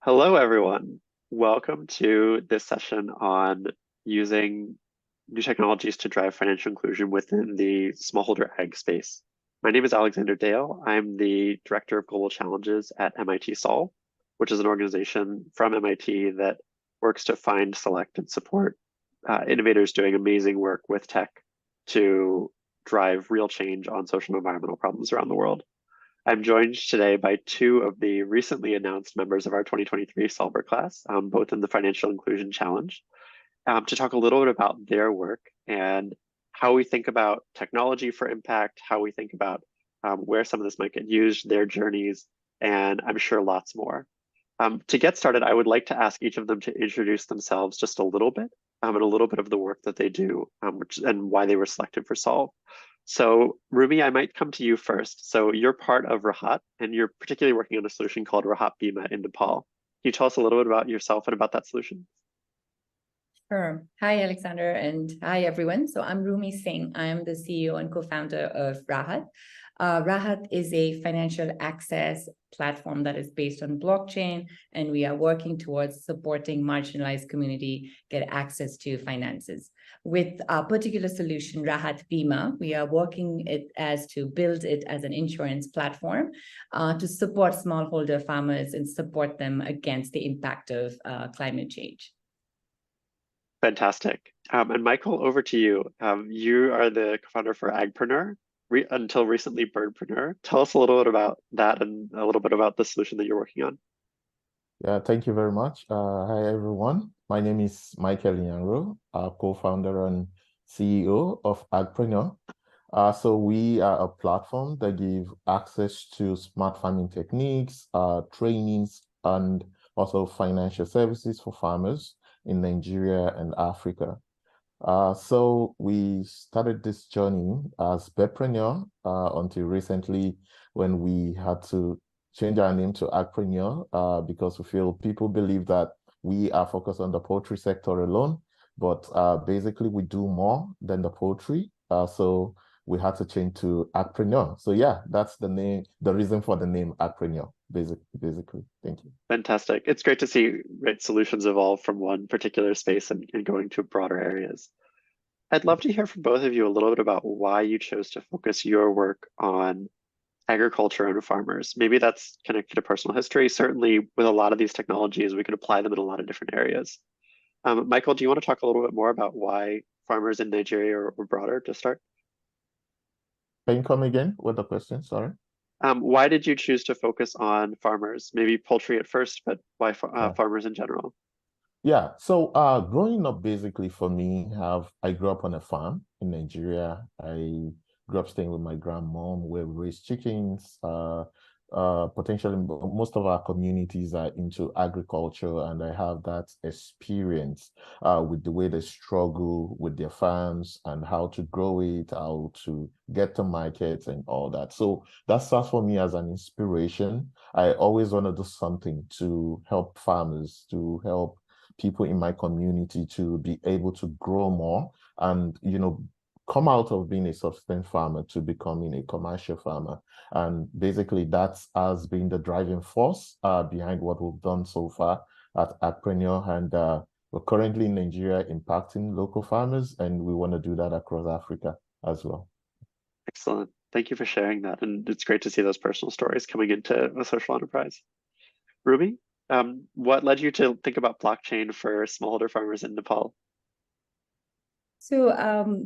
Hello, everyone. Welcome to this session on using new technologies to drive financial inclusion within the smallholder ag space. My name is Alexander Dale. I'm the Director of Global Challenges at MIT Solve, which is an organization from MIT that works to find, select, and support innovators doing amazing work with tech to drive real change on social and environmental problems around the world. I'm joined today by two of the recently announced members of our 2023 Solver class, both in the Financial Inclusion Challenge, to talk a little bit about their work and how we think about technology for impact, how we think about where some of this might get used, their journeys, and I'm sure lots more. To get started, I would like to ask each of them to introduce themselves just a little bit and a little bit of the work that they do and why they were selected for Solve. So Rumi, I might come to you first. So you're part of Rahat, and you're particularly working on a solution called Rahat Beema in Nepal. Can you tell us a little bit about yourself and about that solution? Sure. Hi, Alexander, and hi, everyone. So I'm Rumi Singh. I'm the CEO and co-founder of Rahat. Rahat is a financial access platform that is based on blockchain, and we are working towards supporting marginalized community get access to finances. With our particular solution, Rahat Beema, we are working to build it as an insurance platform to support smallholder farmers and support them against the impact of climate change. Fantastic. And Michael, over to you. You are the co-founder for Agpreneur, until recently Birdpreneur. Tell us a little bit about that and a little bit about the solution that you're working on. Yeah, thank you very much. Hi, everyone. My name is Michael Nyangro, co-founder and CEO of Agpreneur. So we are a platform that gives access to smart farming techniques, trainings, and also financial services for farmers in Nigeria and Africa. So we started this journey as Bepreneur until recently when we had to change our name to Agpreneur because we feel people believe that we are focused on the poultry sector alone, but basically we do more than the poultry. So we had to change to Agpreneur. So yeah, that's the name, the reason for the name Agpreneur, basically. Thank you. Fantastic. It's great to see solutions evolve from one particular space and going to broader areas. I'd love to hear from both of you a little bit about why you chose to focus your work on agriculture and farmers. Maybe that's connected to personal history. Certainly with a lot of these technologies, we can apply them in a lot of different areas. Michael, do you want to talk a little bit more about why farmers in Nigeria or broader to start? Can you come again with the question? Sorry. Why did you choose to focus on farmers? Maybe poultry at first, but why farmers in general? Yeah, so growing up basically for me, I grew up on a farm in Nigeria. I grew up staying with my grandmom where we raised chickens. Potentially, most of our communities are into agriculture, and I have that experience with the way they struggle with their farms and how to grow it, how to get to markets and all that. So that starts for me as an inspiration. I always want to do something to help farmers, to help people in my community to be able to grow more and, come out of being a subsistence farmer to becoming a commercial farmer. And basically that has been the driving force behind what we've done so far at Agpreneur. And we're currently in Nigeria impacting local farmers, and we want to do that across Africa as well. Excellent. Thank you for sharing that. And it's great to see those personal stories coming into a social enterprise. Ruby, what led you to think about blockchain for smallholder farmers in Nepal? So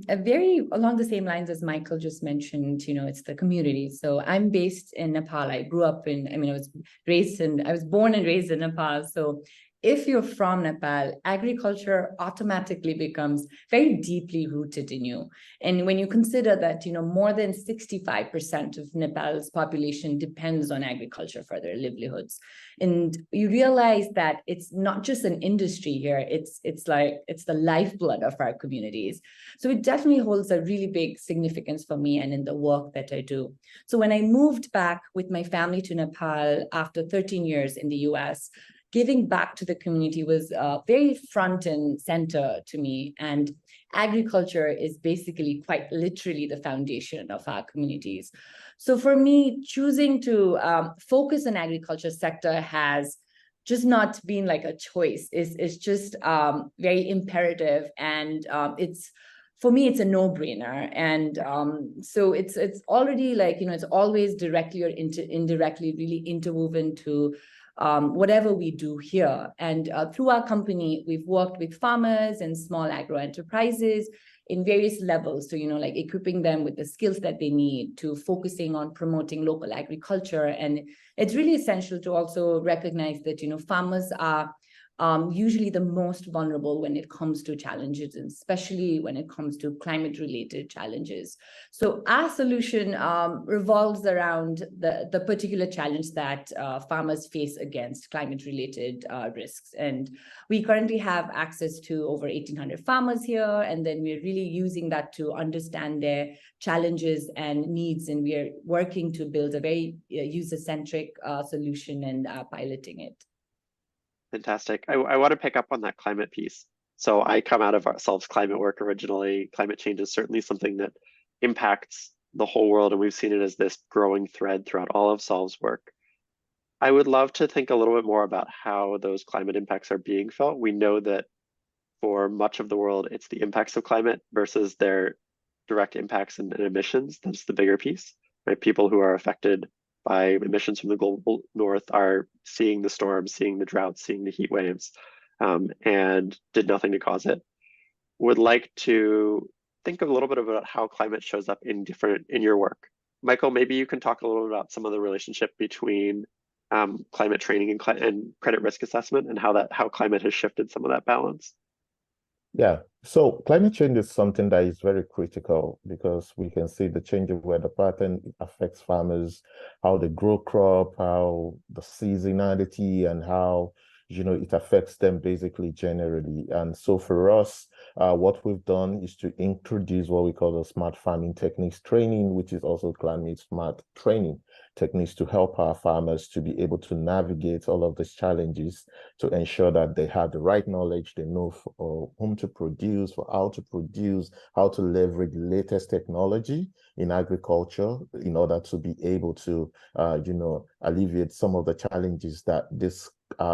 very along the same lines as Michael just mentioned, it's the community. So I'm based in Nepal. I grew up I was born and raised in Nepal. So if you're from Nepal, agriculture automatically becomes very deeply rooted in you. And when you consider that, more than 65% of Nepal's population depends on agriculture for their livelihoods. And you realize that it's not just an industry here, it's the lifeblood of our communities. So it definitely holds a really big significance for me and in the work that I do. So when I moved back with my family to Nepal after 13 years in the US, giving back to the community was very front and center to me. And agriculture is basically quite literally the foundation of our communities. So for me, choosing to focus on agriculture sector has just not being like a choice. It's just very imperative, and it's, for me, it's a no-brainer. And so it's already like, it's always directly or indirectly really interwoven to whatever we do here. And through our company, we've worked with farmers and small agro enterprises in various levels. So, like equipping them with the skills that they need, to focusing on promoting local agriculture. And it's really essential to also recognize that, farmers are usually the most vulnerable when it comes to challenges, and especially when it comes to climate-related challenges. So our solution revolves around the particular challenge that farmers face against climate-related risks. And we currently have access to over 1,800 farmers here, and then we're really using that to understand their challenges and needs, and we're working to build a very user-centric solution and piloting it. Fantastic. I want to pick up on that climate piece. So I come out of ourselves climate work originally. Climate change is certainly something that impacts the whole world, and we've seen it as this growing thread throughout all of Solve's work. I would love to think a little bit more about how those climate impacts are being felt. We know that for much of the world, it's the impacts of climate versus their direct impacts and emissions. That's the bigger piece, right? People who are affected by emissions from the global north are seeing the storms, seeing the droughts, seeing the heat waves, and did nothing to cause it. Would like to think a little bit about how climate shows up in your work. Michael, maybe you can talk a little bit about some of the relationship between climate training and credit risk assessment, and how climate has shifted some of that balance. Yeah, so climate change is something that is very critical, because we can see the change of weather pattern affects farmers, how they grow crop, how the seasonality, and how it affects them basically generally. And so for us, what we've done is to introduce what we call the smart farming techniques training, which is also climate smart training techniques, to help our farmers to be able to navigate all of these challenges, to ensure that they have the right knowledge, they know for whom to produce, for how to produce, how to leverage latest technology in agriculture in order to be able to, alleviate some of the challenges that this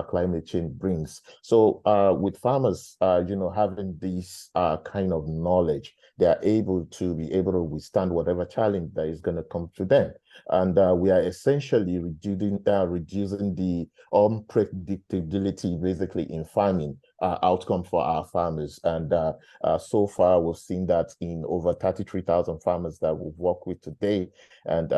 climate change brings. So with farmers, having this kind of knowledge, they are able to withstand whatever challenge that is going to come to them. And we are essentially reducing the unpredictability basically in farming outcome for our farmers. And so far, we've seen that in over 33,000 farmers that we've worked with today. And,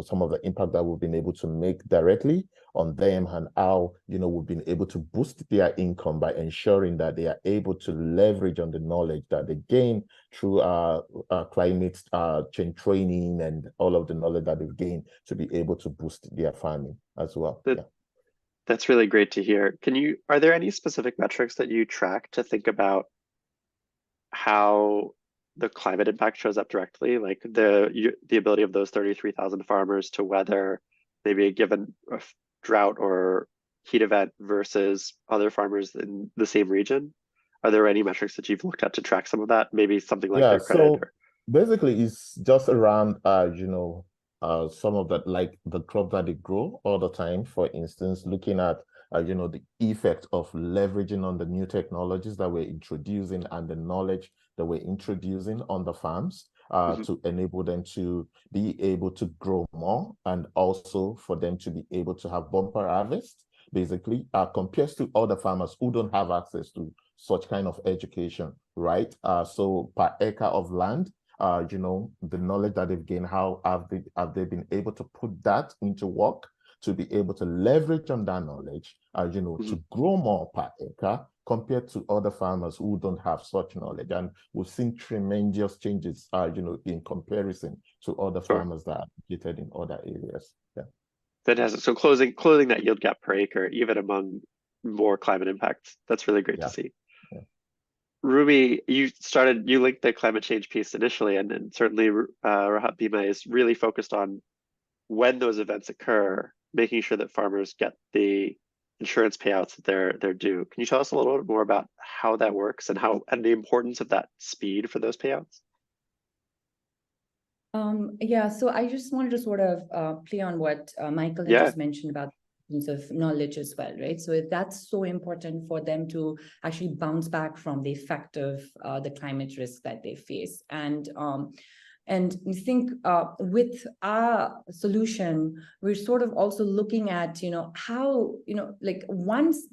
some of the impact that we've been able to make directly on them, and how, we've been able to boost their income by ensuring that they are able to leverage on the knowledge that they gain through climate change training, and all of the knowledge that they've gained to be able to boost their farming as well. That's really great to hear. Are there any specific metrics that you track to think about how the climate impact shows up directly, like the ability of those 33,000 farmers to weather maybe a given drought or heat event versus other farmers in the same region? Are there any metrics that you've looked at to track some of that? Maybe something like their credit? So basically, it's just around some of that, like the crop that they grow all the time. For instance, looking at the effect of leveraging on the new technologies that we're introducing, and the knowledge that we're introducing on the farms to enable them to be able to grow more, and also for them to be able to have bumper harvest, basically, compared to other farmers who don't have access to such kind of education, right? So per acre of land, the knowledge that they've gained, how have they been able to put that into work to be able to leverage on that knowledge, to grow more per acre compared to other farmers who don't have such knowledge. And we've seen tremendous changes, in comparison to other farmers that are located in other areas. Yeah. Fantastic. So closing that yield gap per acre, even among more climate impacts. That's really great to see. Yeah. Rumi, you linked the climate change piece initially, and certainly Rahat Beema is really focused on when those events occur, making sure that farmers get the insurance payouts that they're due. Can you tell us a little bit more about how that works, and the importance of that speed for those payouts? Yeah, so I just wanted to sort of play on what Michael had just mentioned about abundance of knowledge as well, right? So that's so important for them to actually bounce back from the effect of the climate risk that they face. And we think with our solution, we're sort of also looking at, how, like once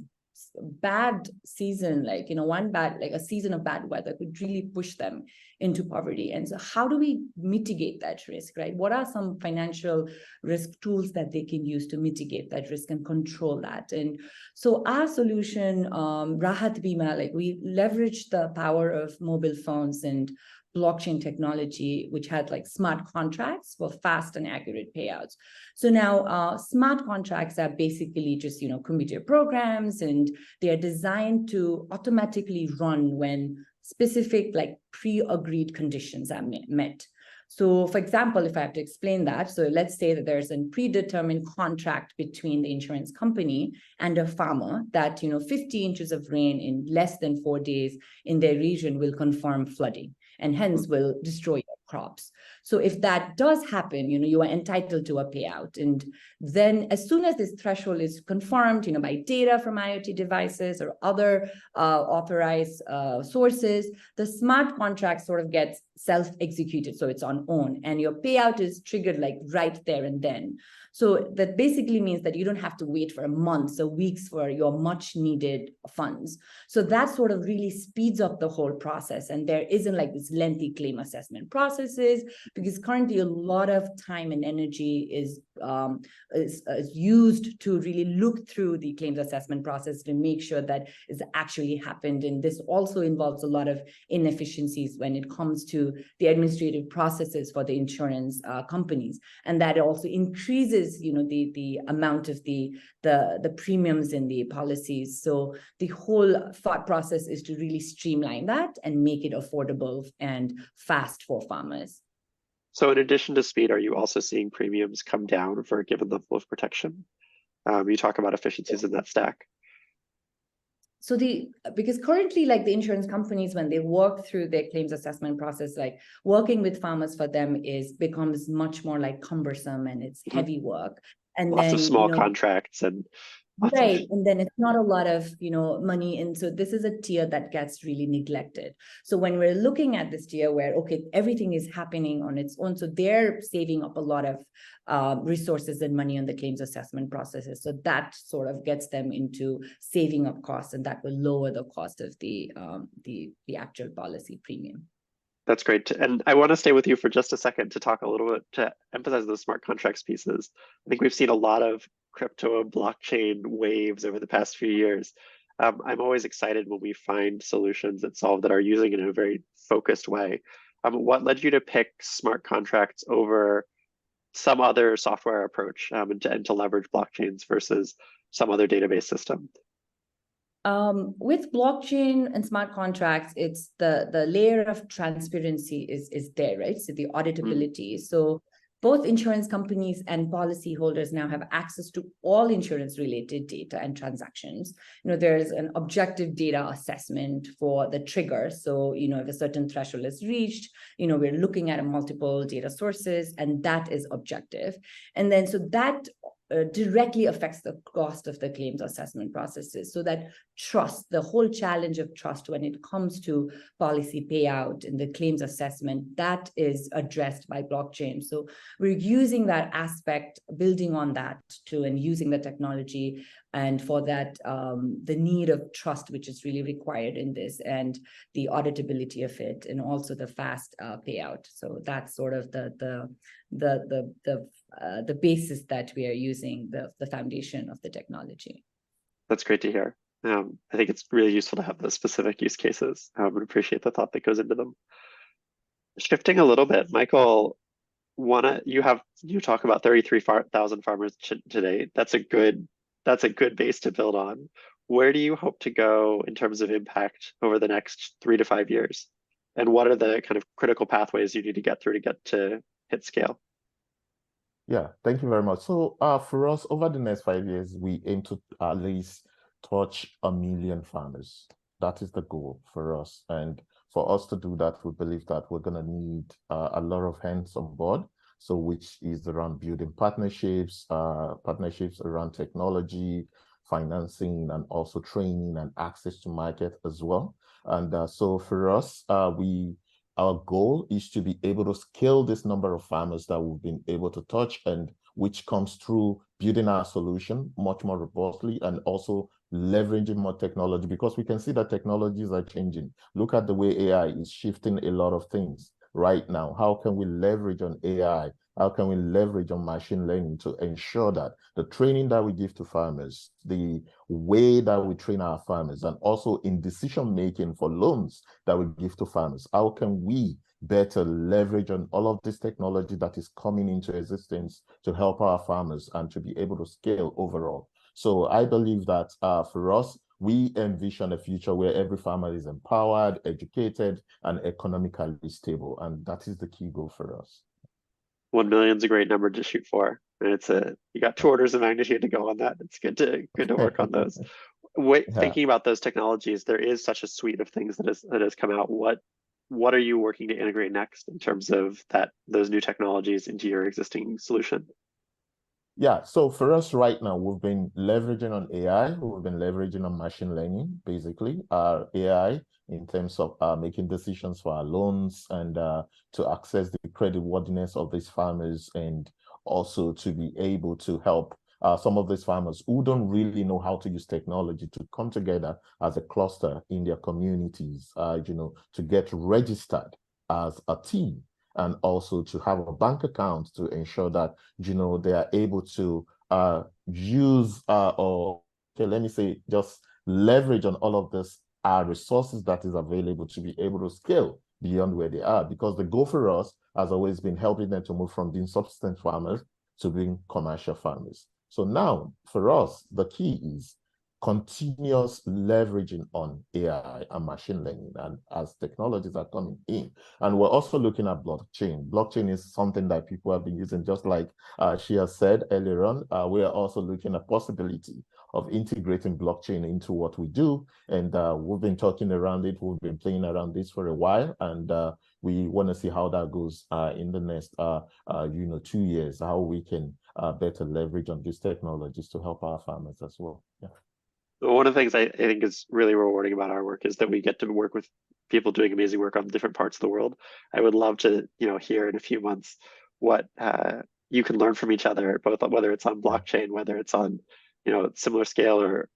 bad season, like, a season of bad weather could really push them into poverty. And so how do we mitigate that risk, right? What are some financial risk tools that they can use to mitigate that risk and control that? And so our solution, Rahat Beema, like we leverage the power of mobile phones and blockchain technology, which had like smart contracts for fast and accurate payouts. So now smart contracts are basically just, computer programs, and they are designed to automatically run when specific like pre-agreed conditions are met. So for example, if I have to explain that, so let's say that there's a predetermined contract between the insurance company and a farmer that, 50 inches of rain in less than 4 days in their region will confirm flooding, and hence will destroy your crops. So if that does happen, you are entitled to a payout. And then as soon as this threshold is confirmed, by data from IoT devices or other authorized sources, the smart contract sort of gets self-executed. So it's on own, and your payout is triggered like right there and then. So that basically means that you don't have to wait for months or weeks for your much needed funds. So that sort of really speeds up the whole process. And there isn't like this lengthy claim assessment processes, because currently a lot of time and energy is used to really look through the claims assessment process to make sure that it's actually happened. And this also involves a lot of inefficiencies when it comes to the administrative processes for the insurance companies. And that also increases, the amount of the premiums in the policies. So the whole thought process is to really streamline that and make it affordable and fast for farmers. So in addition to speed, are you also seeing premiums come down for a given level of protection? You talk about efficiencies in that stack. So because currently, like the insurance companies, when they work through their claims assessment process, like working with farmers for them becomes much more like cumbersome, and it's heavy work. And lots then, of small contracts and right. And then it's not a lot of, money. And so this is a tier that gets really neglected. So when we're looking at this tier where, okay, everything is happening on its own, so they're saving up a lot of resources and money on the claims assessment processes. So that sort of gets them into saving up costs, and that will lower the cost of the actual policy premium. That's great. And I want to stay with you for just a second to talk a little bit, to emphasize those smart contracts pieces. I think we've seen a lot of crypto and blockchain waves over the past few years. I'm always excited when we find solutions that solve that are using it in a very focused way. What led you to pick smart contracts over some other software approach and to leverage blockchains versus some other database system? With blockchain and smart contracts, it's the layer of transparency is there, right? So the auditability. So both insurance companies and policyholders now have access to all insurance related data and transactions. There's an objective data assessment for the trigger. So, if a certain threshold is reached, we're looking at multiple data sources, and that is objective. And then so that directly affects the cost of the claims assessment processes. So that trust, the whole challenge of trust when it comes to policy payout and the claims assessment, that is addressed by blockchain. So we're using that aspect, building on that and using the technology, and for that, the need of trust, which is really required in this, and the auditability of it, and also the fast payout. So that's sort of the basis that we are using, the foundation of the technology. That's great to hear. I think it's really useful to have those specific use cases and appreciate the thought that goes into them. Shifting a little bit, Michael, you talk about 33,000 farmers today. That's a good base to build on. Where do you hope to go in terms of impact over the next 3 to 5 years? And what are the kind of critical pathways you need to get through to get to hit scale? Yeah, thank you very much. So for us, over the next 5 years, we aim to at least touch 1 million farmers. That is the goal for us. And for us to do that, we believe that we're going to need a lot of hands on board. So which is around building partnerships, partnerships around technology, financing, and also training and access to market as well. And so for us, our goal is to be able to scale this number of farmers that we've been able to touch, and which comes through building our solution much more robustly and also leveraging more technology, because we can see that technologies are changing. Look at the way AI is shifting a lot of things right now. How can we leverage on AI? How can we leverage on machine learning to ensure that the training that we give to farmers, the way that we train our farmers, and also in decision making for loans that we give to farmers, how can we better leverage on all of this technology that is coming into existence to help our farmers and to be able to scale overall? So I believe that for us, we envision a future where every farmer is empowered, educated, and economically stable. And that is the key goal for us. 1 million is a great number to shoot for. And you got 2 orders of magnitude to go on that. It's good to work on those. Thinking about those technologies, there is such a suite of things that has come out. What are you working to integrate next in terms of those new technologies into your existing solution? Yeah, so for us right now, we've been leveraging on AI, we've been leveraging on machine learning, basically, our AI in terms of making decisions for our loans and to access the creditworthiness of these farmers, and also to be able to help some of these farmers who don't really know how to use technology to come together as a cluster in their communities, to get registered as a team, and also to have a bank account to ensure that, they are able to use or, okay, let me say, just leverage on all of this resources that is available to be able to scale beyond where they are. Because the goal for us has always been helping them to move from being subsistence farmers to being commercial farmers. So now, for us, the key is continuous leveraging on AI and machine learning, and as technologies are coming in. And we're also looking at blockchain. Blockchain is something that people have been using, just like she has said earlier on. We are also looking at possibility of integrating blockchain into what we do. And we've been talking around it. We've been playing around this for a while. And we want to see how that goes in the next 2 years, how we can better leverage on these technologies to help our farmers as well. Yeah. One of the things I think is really rewarding about our work is that we get to work with people doing amazing work on different parts of the world. I would love to, hear in a few months what you can learn from each other, both whether it's on blockchain, whether it's on, similar scale or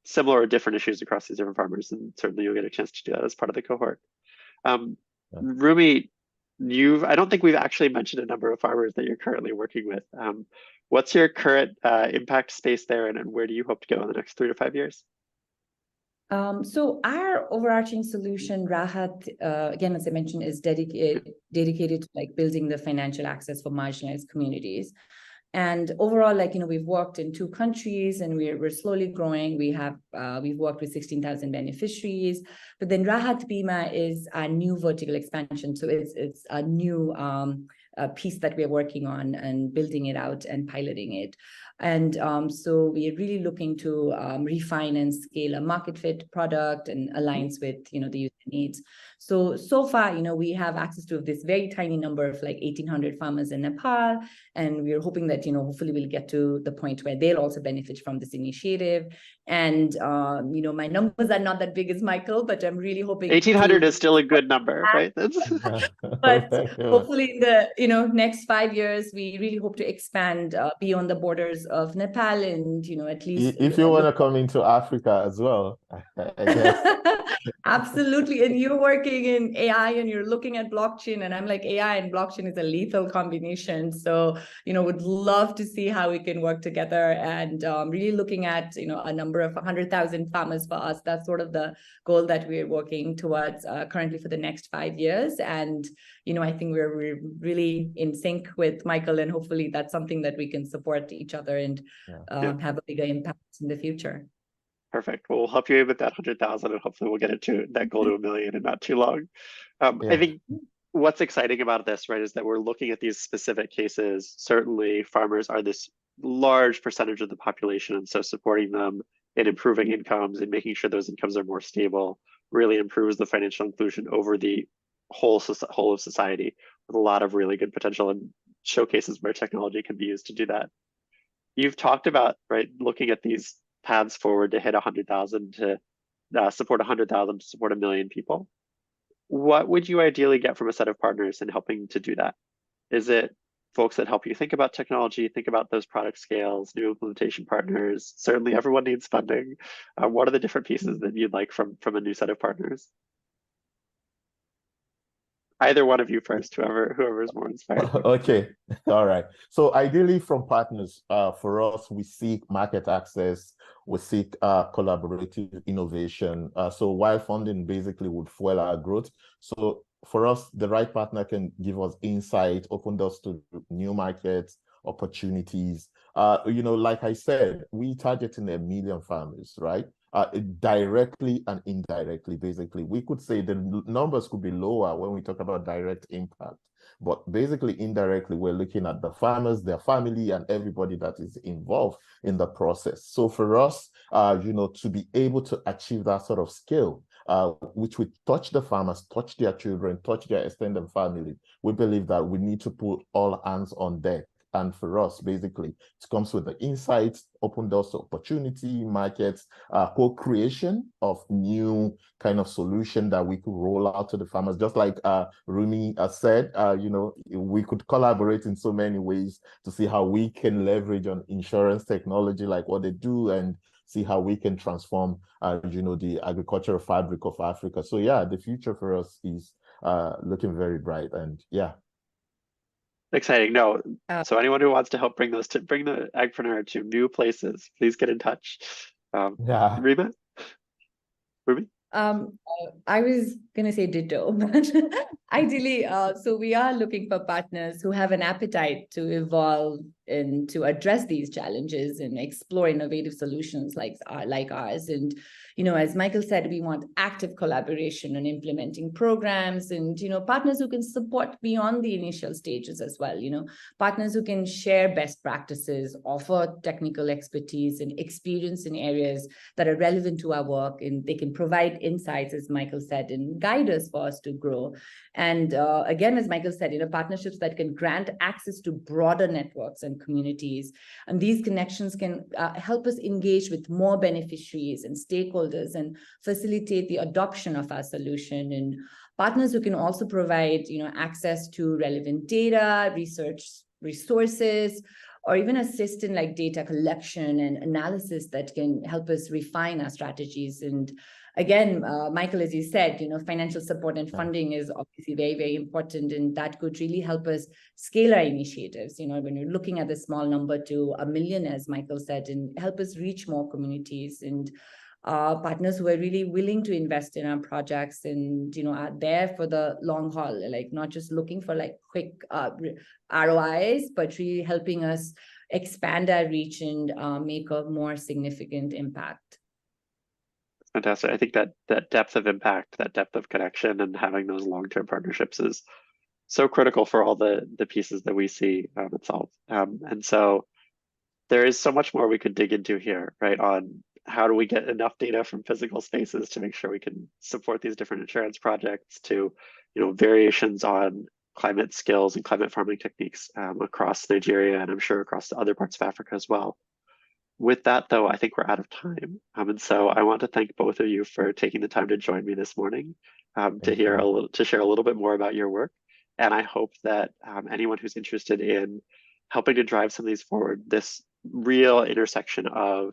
similar or different issues across these different farmers. And certainly you'll get a chance to do that as part of the cohort. Rumi, I don't think we've actually mentioned a number of farmers that you're currently working with. What's your current impact space there, and where do you hope to go in the next 3 to 5 years? So our overarching solution, Rahat, again, as I mentioned, is dedicated to building the financial access for marginalized communities. And overall, we've worked in 2 countries, and we're slowly growing. We've worked with 16,000 beneficiaries. But then Rahat Beema is a new vertical expansion. So it's a new piece that we're working on and building it out and piloting it. And so we're really looking to refine and scale a market fit product and aligns with, the user needs. So far, we have access to this very tiny number of 1,800 farmers in Nepal. And we're hoping that, hopefully we'll get to the point where they'll also benefit from this initiative. And, my numbers are not that big as Michael, but I'm really hoping 1,800 is still a good number, right? But hopefully in the, next 5 years, we really hope to expand beyond the borders of Nepal, and, at least. If you want to come into Africa as well, I guess. Absolutely. And you're working in AI and you're looking at blockchain, and I'm like, AI and blockchain is a lethal combination. So, would love to see how we can work together, and really looking at, a number of 100,000 farmers for us. That's sort of the goal that we're working towards currently for the next 5 years. And, I think we're really in sync with Michael, and hopefully that's something that we can support each other and have a bigger impact in the future. Perfect. Well, we'll help you with that 100,000, and hopefully we'll get it to that goal to 1 million in not too long. I think what's exciting about this, right, is that we're looking at these specific cases. Certainly farmers are this large percentage of the population, and so supporting them in improving incomes and making sure those incomes are more stable really improves the financial inclusion over the whole of society, with a lot of really good potential. And showcases where technology can be used to do that. You've talked about, right, looking at these paths forward to hit 100,000, to support 100,000, to support 1 million people. What would you ideally get from a set of partners in helping to do that? Is it folks that help you think about technology, think about those product scales, new implementation partners? Certainly everyone needs funding. What are the different pieces that you'd like from a new set of partners? Either one of you first, whoever is more inspired. Okay, all right. So ideally from partners, for us, we seek market access, we seek collaborative innovation. So while funding basically would fuel our growth. So for us, the right partner can give us insight, open doors to new markets, opportunities. Like I said, we targeting 1 million farmers, right? Directly and indirectly, basically. We could say the numbers could be lower when we talk about direct impact, but basically indirectly, we're looking at the farmers, their family, and everybody that is involved in the process. So for us, to be able to achieve that sort of scale, which would touch the farmers, touch their children, touch their extended family, we believe that we need to put all hands on deck. And for us, basically, it comes with the insights, open doors to opportunity, markets, co-creation of new kind of solution that we could roll out to the farmers. Just like Rumi said, we could collaborate in so many ways to see how we can leverage on insurance technology, like what they do, and see how we can transform, the agricultural fabric of Africa. So yeah, the future for us is looking very bright, and yeah. Exciting. No. So anyone who wants to help bring the Agpreneur to new places, please get in touch. Yeah. Rima? Ruby? I was going to say ditto, but ideally, so we are looking for partners who have an appetite to evolve and to address these challenges and explore innovative solutions like ours. And, as Michael said, we want active collaboration on implementing programs and, partners who can support beyond the initial stages as well, partners who can share best practices, offer technical expertise and experience in areas that are relevant to our work, and they can provide insights, as Michael said, and guide us for us to grow. And again, as Michael said, partnerships that can grant access to broader networks and communities. And these connections can help us engage with more beneficiaries and stakeholders and facilitate the adoption of our solution. And partners who can also provide, access to relevant data, research resources, or even assist in like data collection and analysis that can help us refine our strategies. And again, Michael, as you said, financial support and funding is obviously very, very important, and that could really help us scale our initiatives, when you're looking at the small number to 1 million, as Michael said, and help us reach more communities. And partners who are really willing to invest in our projects and, are there for the long haul, like not just looking for like quick ROIs, but really helping us expand our reach and make a more significant impact. Fantastic. I think that depth of impact, that depth of connection, and having those long-term partnerships is so critical for all the pieces that we see itself. And so there is so much more we could dig into here, right, on how do we get enough data from physical spaces to make sure we can support these different insurance projects, to variations on climate skills and climate farming techniques across Nigeria, and I'm sure across other parts of Africa as well. With that, though, I think we're out of time. And so I want to thank both of you for taking the time to join me this morning to share a little bit more about your work. And I hope that anyone who's interested in helping to drive some of these forward, this real intersection of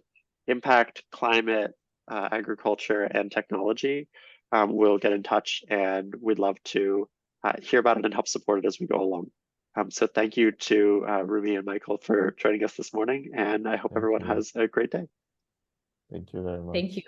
impact, climate, agriculture, and technology, will get in touch, and we'd love to hear about it and help support it as we go along. So thank you to Rumi and Michael for joining us this morning, and I hope everyone has a great day. Thank you very much. Thank you.